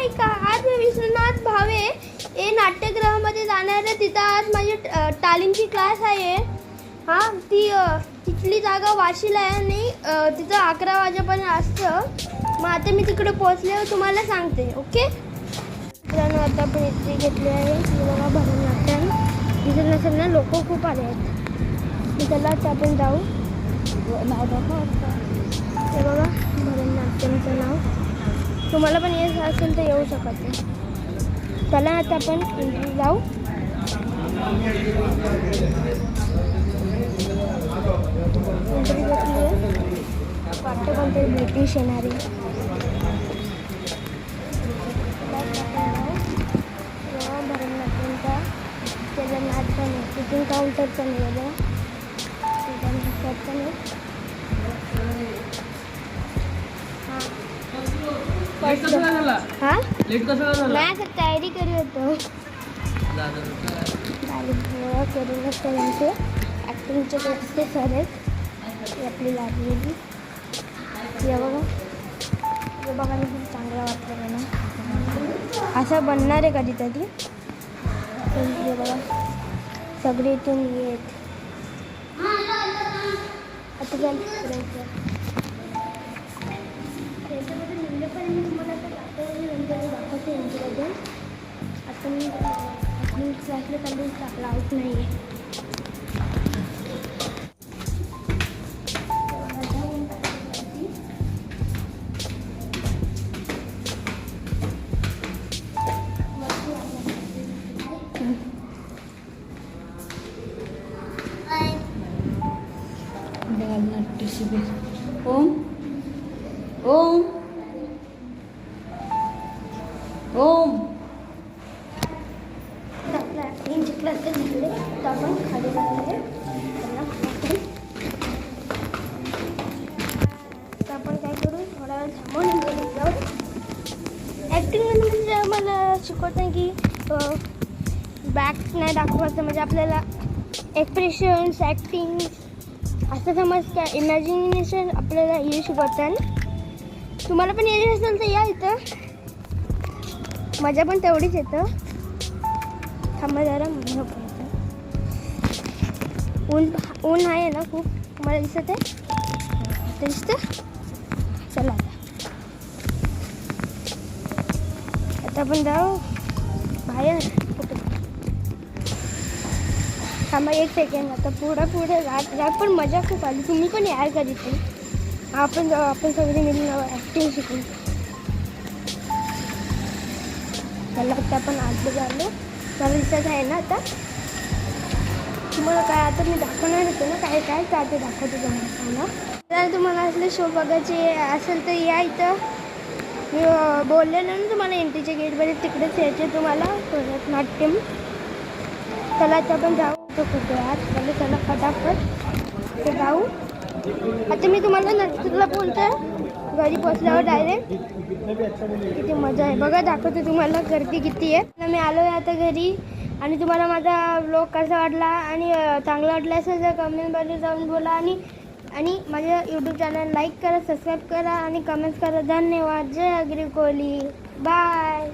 ऐका, आज मी विश्वनाथ भावे हे नाट्यगृहामध्ये जाणार आहे. तिथं आज माझी तालीमची क्लास आहे. हां, तिथली जागा वाशीला आहे आणि तिथं 11 वाजेपर्यंत असतं. मग आता मी तिकडे पोहोचल्यावर तुम्हाला सांगते. ओके मित्रांनो, आता आपण इथे घेतली आहे बघा भरतनाट्यम. इथे नसेल ना, लोक खूप आले आहेत. त्याला आता आपण जाऊ. नाव दाखवा. हे बघा भरतनाट्यमचं नाव. तुम्हाला पण येत असेल तर येऊ शकत नाही. चला आता आपण एंट्री जाऊ. एंट्री घेतली आहे. वाटतं कोणतरी ब्रिटिश येणारे. भरतनाट्यमचा त्याचा नाच पण आहे. तिथून काउंटरचं नाही आहे बघा. पण आहे. हां नाही असं तयारी करू होतो. करूनच त्यांचे ॲक्टिंगचे ते सर आहेत. ही आपली लायब्ररी. हे बघा, हे बघा मी खूप चांगलं वाटतं मला. असं बनणार आहे कधीतरी. हे बघा सगळे इथून येत. आता काय त्याच्यामध्ये निघले पण मी तुम्हाला आता दाखवते यांच्याबद्दल. आता मी क्लासला चालू टाकला आऊट नाही आहे. नाट्य शिबिर. ओम ओम ओम. आपल्या ॲक्टिंगचे क्लास झाले तर आपण खाली जाणार. तर आपण काय करू, थोडा वेळ थांबून जाऊ. ॲक्टिंगमध्ये म्हणजे आम्हाला शिकवतं की बॅक नाही दाखवायचं. म्हणजे आपल्याला एक्सप्रेशन्स, ॲक्टिंग असं समज काय इमॅजिनेशन आपल्याला हे शिकवतात. तुम्हाला पण येत असेल तर या इथं. मजा पण तेवढीच येतं. थांबा जरा ऊन ऊन आहे ना खूप. तुम्हाला दिसत आहे? दिसतं. चला आता आपण जाऊ बाहेर. थांबा एक सेकंड. आता पुढे रात पण मजा खूप आली. तुम्ही पण यार कधी ते आपण सगळे मिळून ॲक्टिंग शिकू. त्याला आता आपण आतलं झालो. मला दिसत आहे ना आता तुम्हाला काय. आता मी दाखवणार होते ना काय काय का ते दाखवते तुम्हाला. जर तुम्हाला असले शो बघायचे असेल तर या इथं. मी बोललेलं ना तुम्हाला एंट्रीच्या गेटमध्ये तिकडेच यायचे तुम्हाला भरतनाट्यम. चला आता आपण जाऊ. तो कुठे आत चला फटाफट ते जाऊ. आता मी तुम्हाला नंतरला बोलते घरी पोचल्यावर डायरेक्ट. किती मजा आहे बघा. दाखवते तुम्हाला गर्दी किती आहे. मी आलो आहे आता घरी. आणि तुम्हाला माझा व्लॉग कसा वाटला आणि चांगला वाटला असेल तर कमेंटमध्ये जाऊन बोला. आणि माझ्या यूट्यूब चॅनल लाईक करा, सबस्क्राईब करा आणि कमेंट्स करा. धन्यवाद. जय अग्री कोहली. बाय.